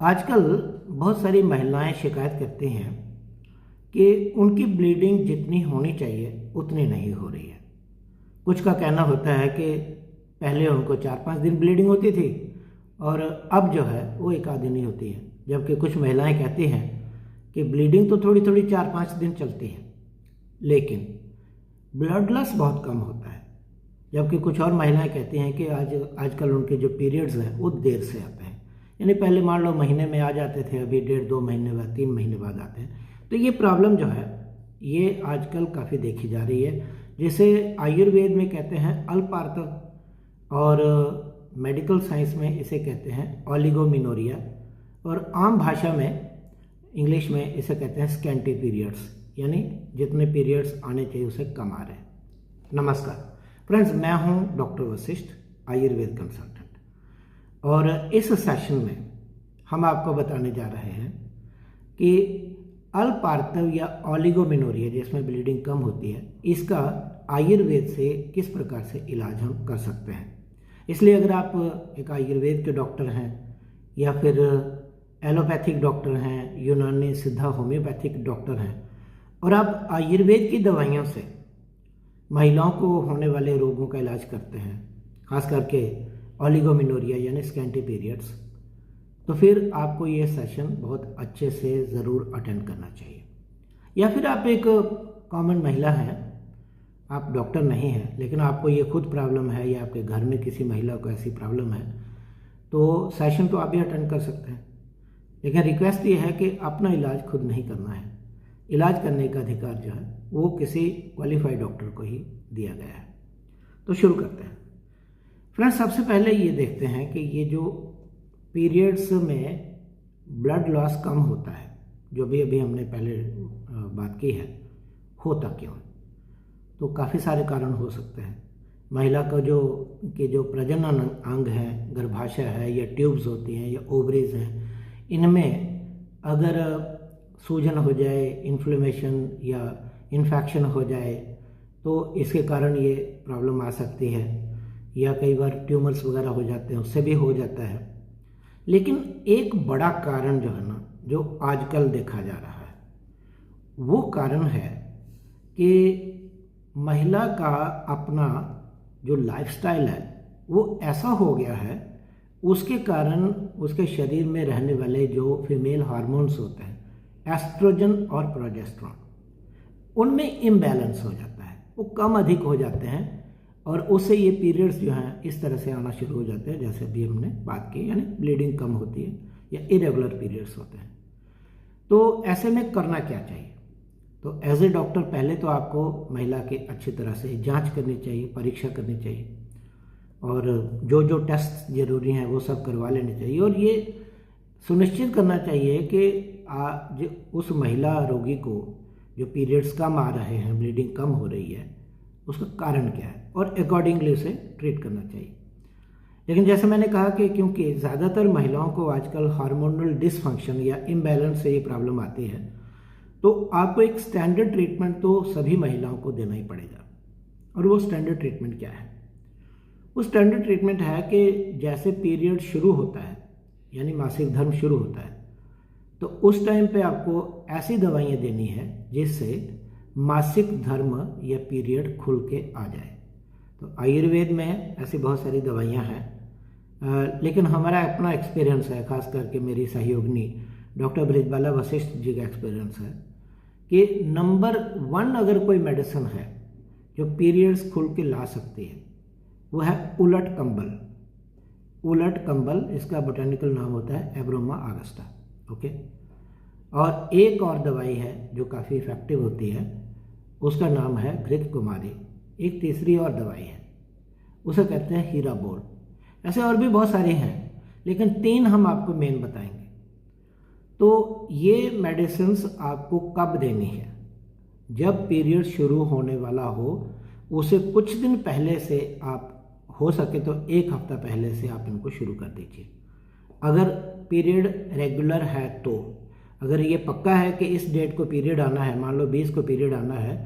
आजकल बहुत सारी महिलाएं शिकायत करती हैं कि उनकी ब्लीडिंग जितनी होनी चाहिए उतनी नहीं हो रही है। कुछ का कहना होता है कि पहले उनको 4-5 दिन ब्लीडिंग होती थी और अब जो है वो एक आध दिन ही होती है, जबकि कुछ महिलाएं कहती हैं कि ब्लीडिंग तो थोड़ी थोड़ी 4-5 दिन चलती है, लेकिन ब्लड लॉस बहुत कम होता है। जबकि कुछ और महिलाएं कहती हैं कि आजकल उनके जो पीरियड्स हैं वो देर से आते हैं, यानी पहले मान लो महीने में आ जाते थे, अभी 1.5-2 महीने बाद 3 महीने बाद आते हैं। तो ये प्रॉब्लम जो है ये आजकल काफ़ी देखी जा रही है, जिसे आयुर्वेद में कहते हैं अल्पार्थ और मेडिकल साइंस में इसे कहते हैं ओलिगोमिनोरिया, और आम भाषा में इंग्लिश में इसे कहते हैं स्कैंटी पीरियड्स, यानी जितने पीरियड्स आने चाहिए उसे कम आ रहे हैं। नमस्कार फ्रेंड्स, मैं हूं डॉक्टर वशिष्ठ, आयुर्वेद कंसल्टेंट, और इस सेशन में हम आपको बताने जा रहे हैं कि अल्पार्थिव या ओलिगोमेनोरिया जिसमें ब्लीडिंग कम होती है, इसका आयुर्वेद से किस प्रकार से इलाज हम कर सकते हैं। इसलिए अगर आप एक आयुर्वेद के डॉक्टर हैं या फिर एलोपैथिक डॉक्टर हैं, यूनानी सिद्धा होम्योपैथिक डॉक्टर हैं, और आप आयुर्वेद की दवाइयों से महिलाओं को होने वाले रोगों का इलाज करते हैं, खास करके ओलिगोमेनोरिया यानी स्कैंटी पीरियड्स, तो फिर आपको ये सेशन बहुत अच्छे से ज़रूर अटेंड करना चाहिए। या फिर आप एक कॉमन महिला हैं, आप डॉक्टर नहीं हैं, लेकिन आपको ये खुद प्रॉब्लम है या आपके घर में किसी महिला को ऐसी प्रॉब्लम है, तो सेशन तो आप भी अटेंड कर सकते हैं। लेकिन रिक्वेस्ट ये है कि अपना इलाज खुद नहीं करना है। इलाज करने का अधिकार जो है वो किसी क्वालिफाइड डॉक्टर को ही दिया गया है। तो शुरू करते हैं फ्रेंड्स। सबसे पहले ये देखते हैं कि ये जो पीरियड्स में ब्लड लॉस कम होता है, जो भी अभी हमने पहले बात की है, होता क्यों है? तो काफ़ी सारे कारण हो सकते हैं। महिला का जो प्रजनन अंग है, गर्भाशय है या ट्यूब्स होती हैं या ओवरीज हैं, इनमें अगर सूजन हो जाए, इन्फ्लेमेशन या इन्फेक्शन हो जाए, तो इसके कारण ये प्रॉब्लम आ सकती है। या कई बार ट्यूमर्स वगैरह हो जाते हैं, उससे भी हो जाता है। लेकिन एक बड़ा कारण जो है ना, जो आजकल देखा जा रहा है, वो कारण है कि महिला का अपना जो लाइफस्टाइल है वो ऐसा हो गया है, उसके कारण उसके शरीर में रहने वाले जो फीमेल हार्मोन्स होते हैं, एस्ट्रोजन और प्रोजेस्टेरॉन, उनमें इम्बैलेंस हो जाता है, वो कम अधिक हो जाते हैं, और उससे ये पीरियड्स जो हैं इस तरह से आना शुरू हो जाते हैं, जैसे अभी हमने बात की, यानी ब्लीडिंग कम होती है या इरेगुलर पीरियड्स होते हैं। तो ऐसे में करना क्या चाहिए? तो एज ए डॉक्टर पहले तो आपको महिला की अच्छी तरह से जांच करनी चाहिए, परीक्षा करनी चाहिए, और जो जो टेस्ट जरूरी हैं वो सब करवा लेने चाहिए, और ये सुनिश्चित करना चाहिए कि उस महिला रोगी को जो पीरियड्स कम आ रहे हैं, ब्लीडिंग कम हो रही है, उसका कारण क्या है, और अकॉर्डिंगली उसे ट्रीट करना चाहिए। लेकिन जैसे मैंने कहा कि क्योंकि ज़्यादातर महिलाओं को आजकल हार्मोनल डिसफंक्शन या इम्बैलेंस से ये प्रॉब्लम आती है, तो आपको एक स्टैंडर्ड ट्रीटमेंट तो सभी महिलाओं को देना ही पड़ेगा। और वो स्टैंडर्ड ट्रीटमेंट क्या है? वो स्टैंडर्ड ट्रीटमेंट है कि जैसे पीरियड शुरू होता है, यानी मासिक धर्म शुरू होता है, तो उस टाइम पे आपको ऐसी दवाइयाँ देनी है जिससे मासिक धर्म या पीरियड खुल के आ जाए। तो आयुर्वेद में ऐसी बहुत सारी दवाइयाँ हैं, लेकिन हमारा अपना एक्सपीरियंस है, खास करके मेरी सहयोगिनी डॉक्टर ब्रिजबाला वशिष्ठ जी का एक्सपीरियंस है कि नंबर 1 अगर कोई मेडिसिन है जो पीरियड्स खुल के ला सकती है, वो है उलट कंबल। उलट कंबल, इसका बोटेनिकल नाम होता है एब्रोमा आगस्टा। ओके। और एक और दवाई है जो काफ़ी इफेक्टिव होती है, उसका नाम है घृत कुमारी। एक तीसरी और दवाई है, उसे कहते हैं हीरा बोल। ऐसे और भी बहुत सारी हैं, लेकिन 3 हम आपको मेन बताएंगे। तो ये मेडिसिन्स आपको कब देनी है? जब पीरियड शुरू होने वाला हो, उसे कुछ दिन पहले से, आप हो सके तो 1 हफ्ता पहले से आप इनको शुरू कर दीजिए। अगर पीरियड रेगुलर है, तो अगर ये पक्का है कि इस डेट को पीरियड आना है, मान लो 20 को पीरियड आना है,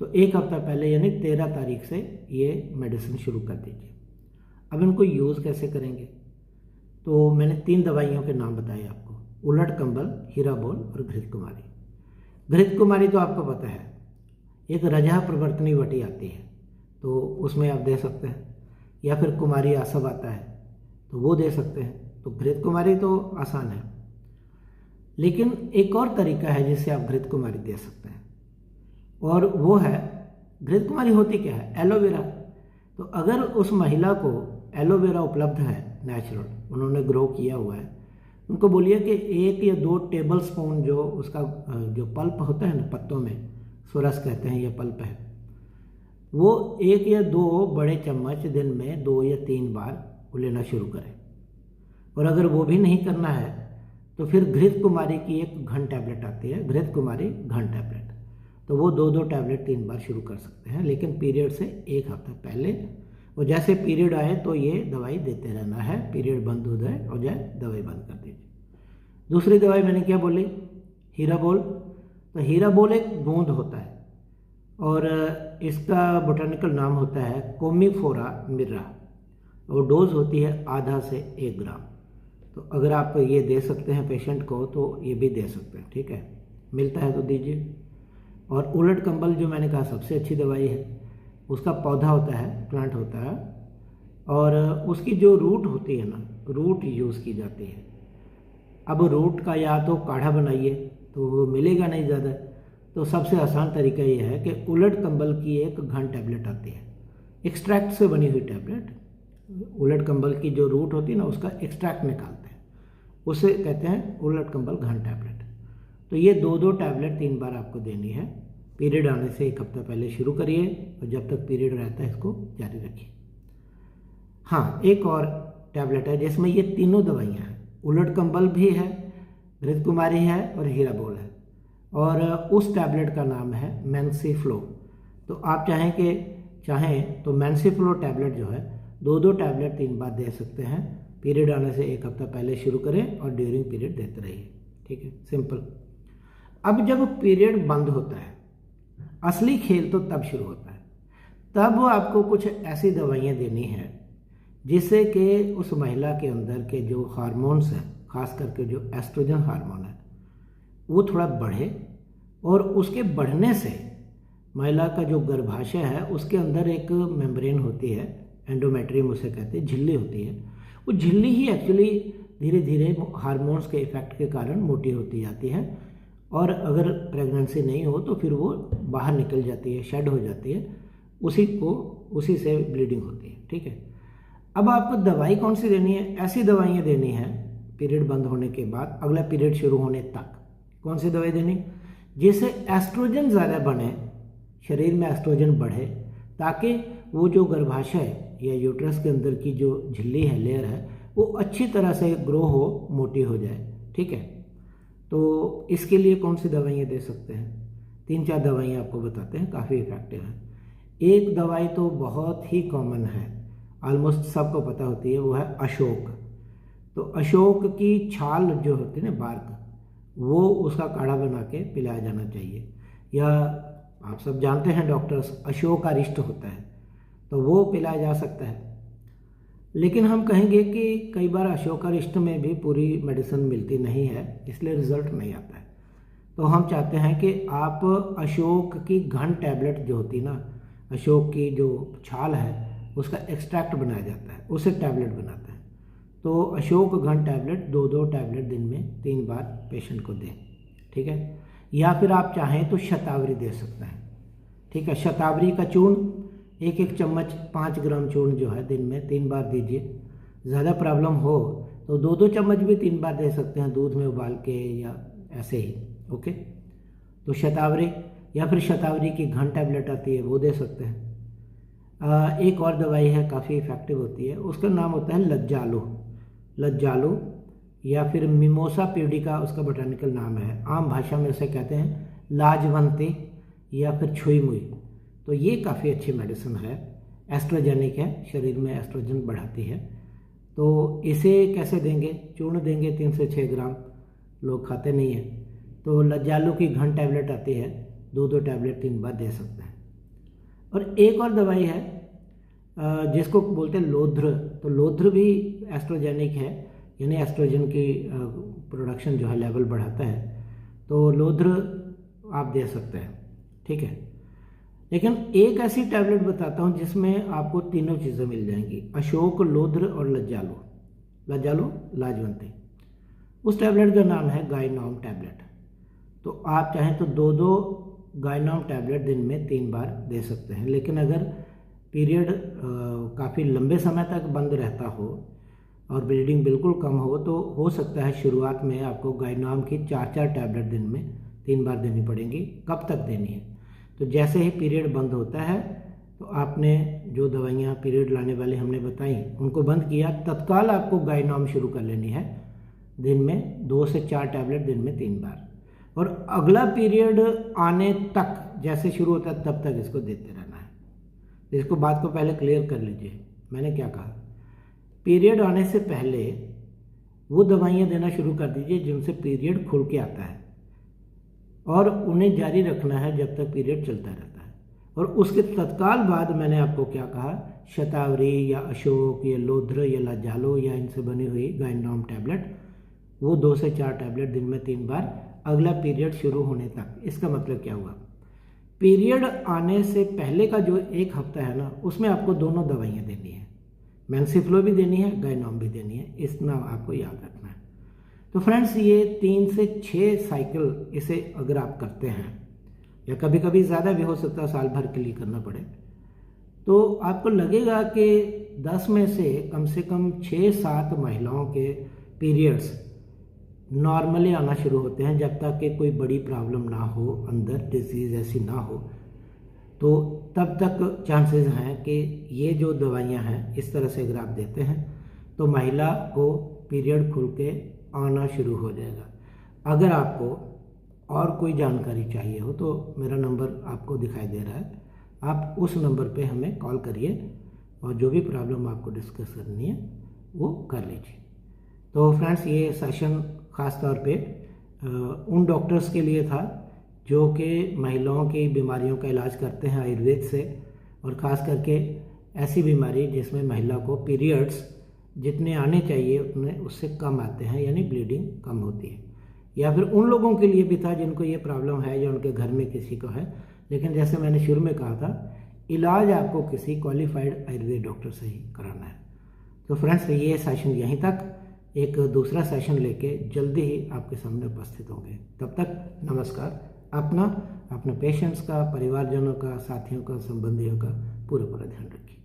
तो 1 हफ्ता पहले यानी 13 तारीख से ये मेडिसिन शुरू कर दीजिए। अब इनको यूज़ कैसे करेंगे? तो मैंने 3 दवाइयों के नाम बताए आपको, उलट कंबल, हीराबोल और घृत कुमारी। घृत कुमारी तो आपको पता है, एक रजह प्रवर्तनी वटी आती है तो उसमें आप दे सकते हैं, या फिर कुमारी आसव आता है तो वो दे सकते हैं। तो घृत कुमारी तो आसान है, लेकिन एक और तरीका है जिससे आप घृत कुमारी दे सकते हैं, और वो है, घृत कुमारी होती क्या है, एलोवेरा। तो अगर उस महिला को एलोवेरा उपलब्ध है नेचुरल, उन्होंने ग्रो किया हुआ है, उनको बोलिए कि 1 या 2 टेबल स्पून जो उसका जो पल्प होता है ना, पत्तों में सुरस कहते हैं, ये पल्प है, वो 1 या 2 बड़े चम्मच दिन में 2 या 3 बार वो लेना शुरू करें। और अगर वो भी नहीं करना है तो फिर घृत कुमारी की एक घन टैबलेट आती है, घृत कुमारी घन टैबलेट, तो वो 2-2 टैबलेट 3 बार शुरू कर सकते हैं, लेकिन पीरियड से 1 हफ्ता पहले। और जैसे पीरियड आए तो ये दवाई देते रहना है, पीरियड बंद हो जाए और जाए दवाई बंद कर दीजिए। दूसरी दवाई मैंने क्या बोली, हीराबोल। तो हीराबोल एक बूंद होता है और इसका बोटानिकल नाम होता है कोमीफोरा मिर्रा, और डोज होती है आधा से 1 ग्राम। तो अगर आप ये दे सकते हैं पेशेंट को तो ये भी दे सकते हैं, ठीक है, मिलता है तो दीजिए। और उलट कंबल जो मैंने कहा सबसे अच्छी दवाई है, उसका पौधा होता है, प्लांट होता है, और उसकी जो रूट होती है ना, रूट यूज़ की जाती है। अब रूट का या तो काढ़ा बनाइए तो वो मिलेगा नहीं ज़्यादा, तो सबसे आसान तरीका ये है कि उलट कंबल की एक घन टैबलेट आती है, एक्सट्रैक्ट से बनी हुई टैबलेट। उलट कंबल की जो रूट होती है ना, उसका एक्सट्रैक्ट निकालते हैं, उसे कहते हैं उलट कंबल घन टैबलेट। तो ये 2-2 टैबलेट 3 बार आपको देनी है। पीरियड आने से 1 हफ्ता पहले शुरू करिए और जब तक पीरियड रहता है इसको जारी रखिए। हाँ, एक और टैबलेट है जिसमें ये तीनों दवाइयाँ हैं, उलट कंबल भी है, घृत कुमारी है और हीराबोल है, और उस टैबलेट का नाम है मैंसीफ्लो। तो आप चाहें तो मैंसीफ्लो टैबलेट जो है 2-2 टैबलेट 3 बार दे सकते हैं। पीरियड आने से 1 हफ्ता पहले शुरू करें और ड्यूरिंग पीरियड देते रहिए, ठीक है, सिंपल। अब जब पीरियड बंद होता है, असली खेल तो तब शुरू होता है, तब आपको कुछ ऐसी दवाइयाँ देनी हैं जिससे कि उस महिला के अंदर के जो हार्मोन्स हैं, खास करके जो एस्ट्रोजन हार्मोन है, वो थोड़ा बढ़े, और उसके बढ़ने से महिला का जो गर्भाशय है उसके अंदर एक मेम्ब्रेन होती है, एंडोमेट्रियम उसे कहते हैं, झिल्ली होती है। वो झिल्ली ही एक्चुअली धीरे धीरे हार्मोन्स के इफेक्ट के कारण मोटी होती जाती है, और अगर प्रेगनेंसी नहीं हो तो फिर वो बाहर निकल जाती है, शेड हो जाती है, उसी से ब्लीडिंग होती है, ठीक है। अब आपको दवाई कौन सी देनी है, ऐसी दवाइयाँ देनी है पीरियड बंद होने के बाद अगला पीरियड शुरू होने तक। कौन सी दवाई देनी, जिससे एस्ट्रोजन ज़्यादा बने, शरीर में एस्ट्रोजन बढ़े, ताकि वो जो गर्भाशय या यूट्रस के अंदर की जो झिल्ली है, लेयर है, वो अच्छी तरह से ग्रो हो, मोटी हो जाए, ठीक है। तो इसके लिए कौन सी दवाइयाँ दे सकते हैं, 3-4 दवाइयाँ आपको बताते हैं, काफ़ी इफेक्टिव हैं। एक दवाई तो बहुत ही कॉमन है, ऑलमोस्ट सबको पता होती है, वो है अशोक। तो अशोक की छाल जो होती है ना, बार्क, वो उसका काढ़ा बना के पिलाया जाना चाहिए। या आप सब जानते हैं डॉक्टर्स, अशोक अरिष्ट होता है तो वो पिलाया जा सकता है। लेकिन हम कहेंगे कि कई बार अशोक अरिष्ट में भी पूरी मेडिसिन मिलती नहीं है, इसलिए रिजल्ट नहीं आता है। तो हम चाहते हैं कि आप अशोक की घन टैबलेट जो होती ना, अशोक की जो छाल है उसका एक्सट्रैक्ट बनाया जाता है, उसे टैबलेट बनाते हैं। तो अशोक घन टैबलेट 2-2 टैबलेट दिन में 3 बार पेशेंट को दें, ठीक है। या फिर आप चाहें तो शतावरी दे सकते हैं, ठीक है। शतावरी का चूर्ण 1-1 चम्मच 5 ग्राम चूर्ण जो है दिन में 3 बार दीजिए। ज़्यादा प्रॉब्लम हो तो 2-2 चम्मच भी 3 बार दे सकते हैं, दूध में उबाल के या ऐसे ही, ओके। तो शतावरी, या फिर शतावरी की घन टैबलेट आती है वो दे सकते हैं। एक और दवाई है काफ़ी इफ़ेक्टिव होती है, उसका नाम होता है लज्जालू या फिर मिमोसा प्यूडिका उसका बोटानिकल नाम है। आम भाषा में उसे कहते हैं लाजवंती या फिर छुई मुई। तो ये काफ़ी अच्छी मेडिसिन है, एस्ट्रोजेनिक है, शरीर में एस्ट्रोजन बढ़ाती है। तो इसे कैसे देंगे, चूर्ण देंगे 3 से 6 ग्राम, लोग खाते नहीं हैं। तो लज्जालू की घन टैबलेट आती है, 2-2 टैबलेट 3 बार दे सकते हैं। और एक और दवाई है जिसको बोलते हैं लोध्र। तो लोध्र भी एस्ट्रोजेनिक है, यानी एस्ट्रोजन की प्रोडक्शन जो है लेवल बढ़ाता है, तो लोध्र आप दे सकते हैं, ठीक है। लेकिन एक ऐसी टैबलेट बताता हूँ जिसमें आपको तीनों चीज़ें मिल जाएंगी, अशोक, लोध्र और लज्जालो। लज्जालो लाजवंती, उस टैबलेट का नाम है गाइनॉम टैबलेट। तो आप चाहें तो 2-2 गाइनॉम टैबलेट दिन में 3 बार दे सकते हैं। लेकिन अगर पीरियड काफ़ी लंबे समय तक बंद रहता हो और ब्लीडिंग बिल्कुल कम हो, तो हो सकता है शुरुआत में आपको गाइनॉम की 4-4 टैबलेट दिन में 3 बार देनी पड़ेंगी। कब तक देनी है? तो जैसे ही पीरियड बंद होता है, तो आपने जो दवाइयाँ पीरियड लाने वाली हमने बताई उनको बंद किया, तत्काल आपको गाइनॉम शुरू कर लेनी है, दिन में 2 से 4 टैबलेट दिन में 3 बार। और अगला पीरियड आने तक, जैसे शुरू होता है तब तक इसको देते रहना है। इसको बात को पहले क्लियर कर लीजिए, मैंने क्या कहा। पीरियड आने से पहले वो दवाइयाँ देना शुरू कर दीजिए जिनसे पीरियड खुल के आता है, और उन्हें जारी रखना है जब तक पीरियड चलता रहता है। और उसके तत्काल बाद मैंने आपको क्या कहा, शतावरी या अशोक या लोध्र या लज्जालो या इनसे बनी हुई गाइनॉम टैबलेट, वो 2 से 4 टैबलेट दिन में 3 बार अगला पीरियड शुरू होने तक। इसका मतलब क्या हुआ, पीरियड आने से पहले का जो 1 हफ्ता है ना, उसमें आपको दोनों दवाइयाँ देनी है, मैंसिफ्लो भी देनी है, गाइनॉम भी देनी है, इतना आपको याद रखना है। तो फ्रेंड्स, ये 3 से 6 साइकिल इसे अगर आप करते हैं, या कभी कभी ज़्यादा भी हो सकता है, साल भर के लिए करना पड़े, तो आपको लगेगा कि 10 में से कम 6-7 महिलाओं के पीरियड्स नॉर्मली आना शुरू होते हैं, जब तक कि कोई बड़ी प्रॉब्लम ना हो, अंदर डिजीज़ ऐसी ना हो। तो तब तक चांसेस हैं कि ये जो दवाइयाँ हैं इस तरह से अगर आप देते हैं तो महिला को पीरियड खुल के आना शुरू हो जाएगा। अगर आपको और कोई जानकारी चाहिए हो तो मेरा नंबर आपको दिखाई दे रहा है, आप उस नंबर पे हमें कॉल करिए और जो भी प्रॉब्लम आपको डिस्कस करनी है वो कर लीजिए। तो फ्रेंड्स, ये सेशन ख़ास तौर पे उन डॉक्टर्स के लिए था जो कि महिलाओं की बीमारियों का इलाज करते हैं आयुर्वेद से, और ख़ास करके ऐसी बीमारी जिसमें महिला को पीरियड्स जितने आने चाहिए उतने उससे कम आते हैं, यानी ब्लीडिंग कम होती है। या फिर उन लोगों के लिए भी था जिनको ये प्रॉब्लम है या उनके घर में किसी को है, लेकिन जैसे मैंने शुरू में कहा था, इलाज आपको किसी क्वालिफाइड आयुर्वेद डॉक्टर से ही कराना है। तो फ्रेंड्स, ये सेशन यहीं तक, एक दूसरा सेशन लेके जल्दी ही आपके सामने उपस्थित होंगे। तब तक नमस्कार। अपना पेशेंट्स का, परिवारजनों का, साथियों का, संबंधियों का पूरा ध्यान रखिए।